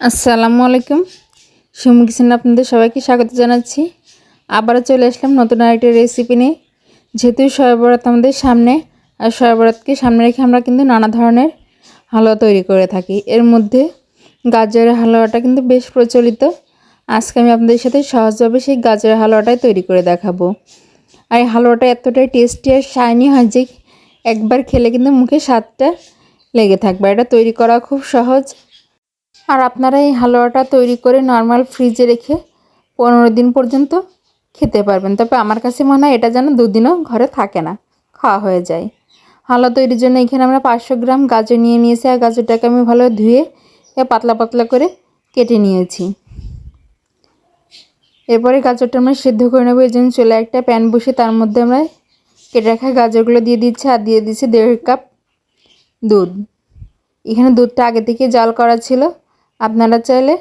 আসসালামু আলাইকুম। সুমি কিচেনে আপনাদের সবাইকে স্বাগত জানাচ্ছি। আবারও চলে আসলাম নতুন আরেকটি রেসিপি নিয়ে। যেহেতু শবে বরাত আমাদের সামনে, আর শবে বরাতকে সামনে রেখে আমরা কিন্তু নানা ধরনের হালুয়া তৈরি করে থাকি। এর মধ্যে গাজরের হালুয়াটা কিন্তু বেশ প্রচলিত। আজকে আমি আপনাদের সাথে সহজভাবে সেই গাজরের হালুয়াটাই তৈরি করে দেখাবো। আর এই হালুয়াটা এতটাই টেস্টি আর শাইনি হয় যে একবার খেলে কিন্তু মুখে স্বাদটা লেগে থাকবে। এটা তৈরি করা খুব সহজ। আর আপনারা এই হালুয়াটা তৈরি করে নর্মাল ফ্রিজে রেখে 15 দিন পর্যন্ত খেতে পারবেন। তবে আমার কাছে মনে হয় এটা যেন 2 দিনও ঘরে থাকে না, খাওয়া হয়ে যায়। হালুয়া তৈরির জন্য এখানে আমরা 500 গ্রাম গাজর নিয়েছি। আর গাজরটাকে আমি ভালো ধুয়ে পাতলা পাতলা করে কেটে নিয়েছি। এরপরে গাজরটা আমরা সিদ্ধ করে নেবো। এই জন্য চুলায় একটা প্যান বসে তার মধ্যে আমরা কেটে রাখা গাজরগুলো দিয়ে দিচ্ছি। আর দিয়ে দিচ্ছি 1.5 কাপ দুধ। এখানে দুধটা আগে থেকে জাল করা ছিল, আপনারা চাইলে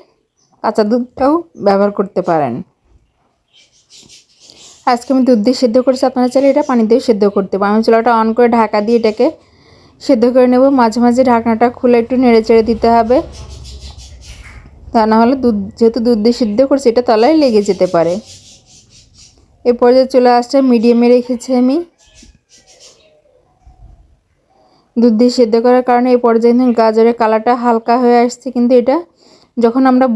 কাঁচা দুধটাও ব্যবহার করতে পারেন। আজকে আমি দুধ দিয়ে সেদ্ধ করেছি, আপনারা চাইলে এটা পানি দিয়ে সেদ্ধ করতে পারেন। আমি চুলাটা অন করে ঢাকা দিয়ে এটাকে সেদ্ধ করে নেব। মাঝে মাঝে ঢাকনাটা খুলে একটু নেড়ে চেড়ে দিতে হবে, তা না হলে যেহেতু দুধ দিয়ে সিদ্ধ করছি এটা তলায় লেগে যেতে পারে। এ পর্যায়ে চলে আসছে মিডিয়ামে রেখেছি আমি। দুধ দিয়ে সেদ্ধ করার কারণে এই পর্যায়ে গাজরের কালারটা হালকা হয়ে আসছে, কিন্তু এটা যখন আমরা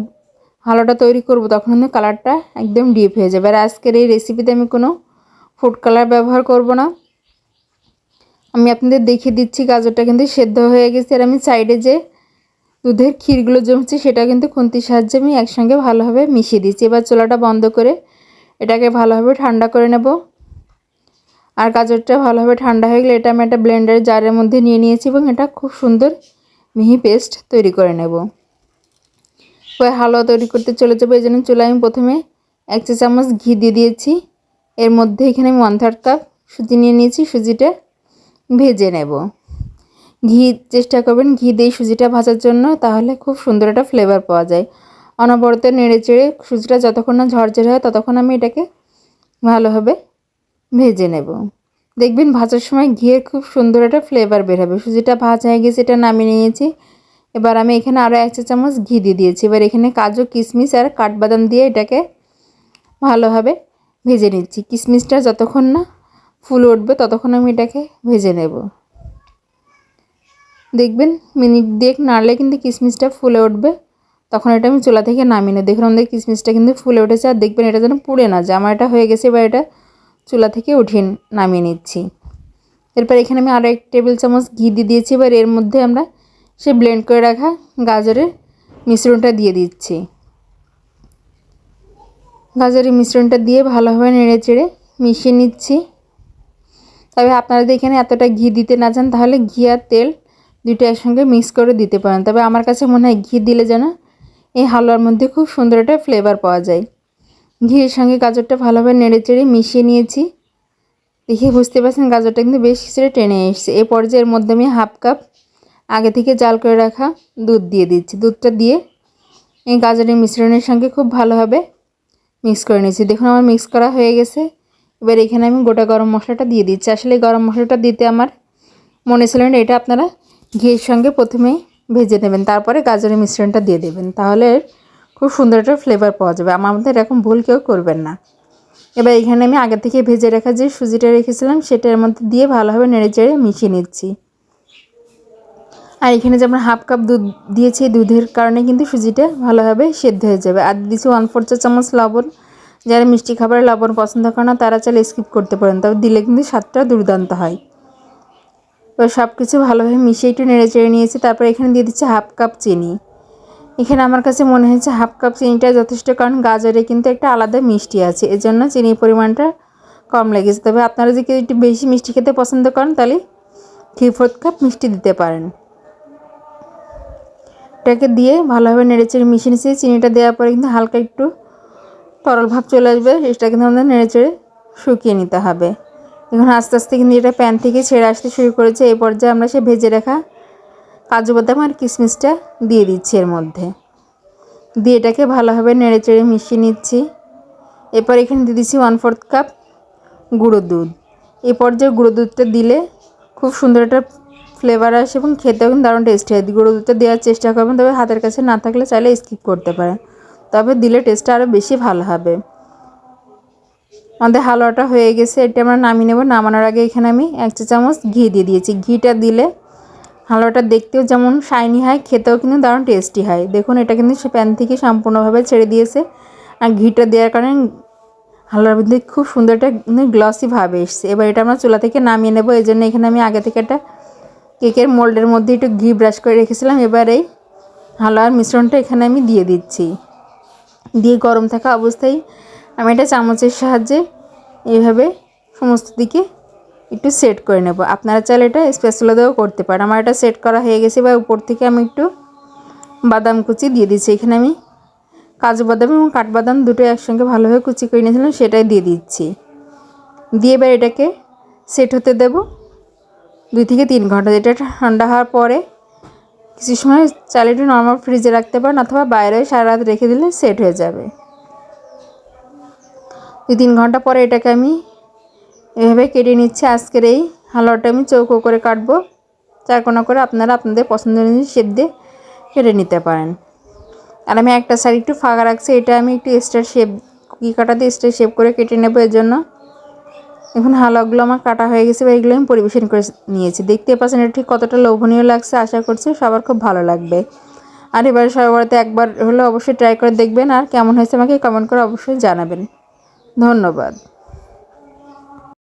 হালুয়াটা তৈরি করব তখন কিন্তু কালারটা একদম ডিপ হয়ে যাবে। আর আজকের এই রেসিপিতে আমি কোনো ফুড কালার ব্যবহার করব না। আমি আপনাদের দেখিয়ে দিচ্ছি গাজরটা কিন্তু সেদ্ধ হয়ে গেছে। আর আমি সাইডে যে দুধের ক্ষীরগুলো জমছে সেটা কিন্তু খুন্তির সাহায্যে আমি একসঙ্গে ভালোভাবে মিশিয়ে দিচ্ছি। এবার চুলাটা বন্ধ করে এটাকে ভালোভাবে ঠান্ডা করে নেব। আর গাজরটা ভালোভাবে ঠান্ডা হয়ে গেলে এটা আমি একটা ব্লেন্ডার জারের মধ্যে নিয়ে নিয়েছি এবং এটা খুব সুন্দর মিহি পেস্ট তৈরি করে নেব। ওই হালুয়া তৈরি করতে চলে যাবো। এই জন্য চুলায় আমি প্রথমে 1 চা চামচ ঘি দিয়ে দিয়েছি। এর মধ্যে এখানে আমি 1/3 কাপ সুজি নিয়ে নিয়েছি। সুজিটা ভেজে নেব। চেষ্টা করবেন ঘি দিয়ে সুজিটা ভাজার জন্য, তাহলে খুব সুন্দর একটা ফ্লেভার পাওয়া যায়। অনবরত নেড়ে চেড়ে সুজিটা যতক্ষণ না ঝরঝরে হয় ততক্ষণ আমি এটাকে ভালোভাবে ভেজে নেব। দেখবেন ভাজার সময় ঘিয়ের খুব সুন্দর একটা ফ্লেভার বের হবে। সুজিটা ভাজা হয়ে গেছে, এটা নামিয়ে নিয়েছি। এবার আমি এখানে আরও 1 চা চামচ ঘি দিয়ে দিয়েছি। এবার এখানে কাজু, কিশমিশ আর কাঠবাদাম দিয়ে এটাকে ভালোভাবে ভেজে নিচ্ছি। কিশমিশটা যতক্ষণ না ফুলে উঠবে ততক্ষণ আমি এটাকে ভেজে নেব। দেখবেন মিনিট 2 নাড়লে কিন্তু কিশমিশটা ফুলে উঠবে, তখন এটা আমি চুলা থেকে নামিয়ে নেব। দেখুন আমাদের কিশমিশটা কিন্তু ফুলে উঠেছে। আর দেখবেন এটা যেন পুড়ে না যায়। আমার এটা হয়ে গেছে। এবার এটা চুলা থেকে উঠিয়ে নামিয়ে নিচ্ছি। এরপর এখানে আমি আরও 1 টেবিল চামচ ঘি দিয়ে দিয়েছি। এবার এর মধ্যে আমরা সে ব্লেন্ড করে রাখা গাজরের মিশ্রণটা দিয়ে দিচ্ছি। গাজরের মিশ্রণটা দিয়ে ভালোভাবে নেড়ে চেড়ে মিশিয়ে নিচ্ছি। তবে আপনারা যদি এখানে এতটা ঘি দিতে না চান তাহলে ঘি আর তেল দুটো একসঙ্গে মিক্স করে দিতে পারেন। তবে আমার কাছে মনে হয় ঘি দিলে যেন এই হালুয়ার মধ্যে খুব সুন্দর একটা ফ্লেভার পাওয়া যায়। ঘিয়ের সঙ্গে গাজরটা ভালোভাবে নেড়ে চেড়ে মিশিয়ে নিয়েছি। দেখে বুঝতে পারছেন গাজরটা কিন্তু বেশ কিছুটা টেনে এসেছে। এই পর্যায়ের মধ্যে আমি 1/2 কাপ আগে থেকে জাল করে রাখা দুধ দিয়ে দিচ্ছি। দুধটা দিয়ে এই গাজরের মিশ্রণের সঙ্গে খুব ভালোভাবে মিক্স করে নিয়েছি। দেখুন আমার মিক্স করা হয়ে গেছে। এবার এখানে আমি গোটা গরম মশলাটা দিয়ে দিচ্ছি। আসলে গরম মশলাটা দিতে আমার মনে ছিল না। এটা আপনারা ঘিয়ের সঙ্গে প্রথমেই ভেজে নেবেন, তারপরে গাজরের মিশ্রণটা দিয়ে দেবেন, তাহলে খুব সুন্দর একটা ফ্লেভার পাওয়া যাবে। আমার মধ্যে এরকম ভুল কেউ করবেন না। এবার এখানে আমি আগে থেকে ভেজে রাখা যে সুজিটা রেখেছিলাম সেটার মধ্যে দিয়ে ভালোভাবে নেড়ে চেড়ে মিশিয়ে নিচ্ছি। আর এখানে যে আমরা 1/2 কাপ দুধ দিয়েছি, দুধের কারণে কিন্তু সুজিটা ভালোভাবে সেদ্ধ হয়ে যাবে। আর দিয়েছি 1/4 চা চামচ লবণ। যারা মিষ্টি খাবারে লবণ পছন্দ করে না তারা চাইলে স্কিপ করতে পারেন, তবে দিলে কিন্তু স্বাদটা দুর্দান্ত হয়। এবার সব কিছু ভালোভাবে মিশিয়ে একটু নেড়ে চেড়ে নিয়েছি। তারপর এখানে দিয়ে দিচ্ছি 1/2 কাপ চিনি। এখানে আমার কাছে মনে হয়েছে 1/2 কাপ চিনিটা যথেষ্ট, কারণ গাজরে কিন্তু একটা আলাদা মিষ্টি আছে, এজন্য চিনির পরিমাণটা কম লেগেছে। তবে আপনারা যদি একটু বেশি মিষ্টি খেতে পছন্দ করেন তাহলে 3/4 কাপ মিষ্টি দিতে পারেন। এটাকে দিয়ে ভালোভাবে নেড়েচেড়ে মিশিয়ে নিচ্ছি। চিনিটা দেওয়ার পরে কিন্তু হালকা একটু তরল ভাব চলে আসবে, সেটা কিন্তু আমাদের নেড়েচেড়ে শুকিয়ে নিতে হবে। এখন আস্তে আস্তে কিন্তু এটা প্যান থেকে ছেড়ে আসতে শুরু করেছে। এই পর্যায়ে আমরা সে ভেজে রাখা কাজু বাদাম আর কিশমিশটা দিয়ে দিচ্ছি এর মধ্যে। দিয়ে এটাকে ভালোভাবে নেড়েচেড়ে মিশিয়ে নিচ্ছি। এরপর এখানে দিয়ে দিচ্ছি 1/4 কাপ গুঁড়ো দুধ। এই পর্যায়ে গুঁড়ো দুধটা দিলে খুব সুন্দর একটা ফ্লেভার আসে এবং খেতেও কিন্তু দারুণ টেস্টি হয়। গুঁড়ো দুধটা দেওয়ার চেষ্টা করবেন, তবে হাতের কাছে না থাকলে চাইলে স্কিপ করতে পারেন, তবে দিলে টেস্টটা আরও বেশি ভালো হবে। আমাদের হালুয়াটা হয়ে গেছে, এটা আমরা নামিয়ে নেব। নামানোর আগে এখানে আমি 1 চা চামচ ঘি দিয়ে দিয়েছি। ঘিটা দিলে হালুয়াটা দেখতেও যেমন শাইনি হয়, খেতেও কিন্তু দারুণ টেস্টি হয়। দেখুন এটা কিন্তু সে প্যান থেকে সম্পূর্ণভাবে ছেড়ে দিয়েছে, আর ঘিটা দেওয়ার কারণে হালুয়ার মধ্যে খুব সুন্দর একটা গ্লসি ভাব এসছে। এবার এটা আমরা চুলা থেকে নামিয়ে নেব। এই জন্য এখানে আমি আগে থেকে একটা কেকের মোল্ডের মধ্যে একটু ঘি ব্রাশ করে রেখেছিলাম। এবার এই হালুয়ার মিশ্রণটা এখানে আমি দিয়ে দিচ্ছি। দিয়ে গরম থাকা অবস্থায় আমি এটা চামচের সাহায্যে এইভাবে সমস্ত দিকে একটু সেট করে নেব। আপনারা চাইলে এটা স্প্যাচুলা দিয়েও করতে পারেন। আমার এটা সেট করা হয়ে গেছে। এবার উপর থেকে আমি একটু বাদাম কুচি দিয়ে দিচ্ছি। এখানে আমি কাজু বাদাম এবং কাঠবাদাম দুটো একসঙ্গে ভালোভাবে কুচি করে নিয়েছিলাম, সেটাই দিয়ে দিচ্ছি। দিয়ে এবার এটাকে সেট হতে দেব 2 থেকে 3 ঘন্টা। এটা ঠান্ডা হওয়ার পরে কিছু সময় চাইলে একটু নর্মাল ফ্রিজে রাখতে পারেন, অথবা বাইরেও সারা রাত রেখে দিলে সেট হয়ে যাবে। 2-3 ঘন্টা পরে এটাকে আমি এভাবে কেটে নিচ্ছি। আজকের এই হালুয়াটা আমি চৌকো করে কাটবো, চারকোনা করে। আপনারা আপনাদের পছন্দের শেপ দিয়ে কেটে নিতে পারেন। আর আমি একটা সাইড একটু ফাঁকা রাখছি, এটা আমি একটু স্টার শেপ, কুকি কাটা দিয়ে স্টার শেপ করে কেটে নেব। এর জন্য এখন হালুয়াগুলো আমার কাটা হয়ে গেছে, বা এগুলো আমি পরিবেশন করে নিয়েছি। দেখতে পাচ্ছেন এটা ঠিক কতটা লোভনীয় লাগছে। আশা করছি সবার খুব ভালো লাগবে। আর এবারে সবার বাড়িতে একবার হলেও অবশ্যই ট্রাই করে দেখবেন, আর কেমন হয়েছে আমাকে কমেন্ট করে অবশ্যই জানাবেন। ধন্যবাদ।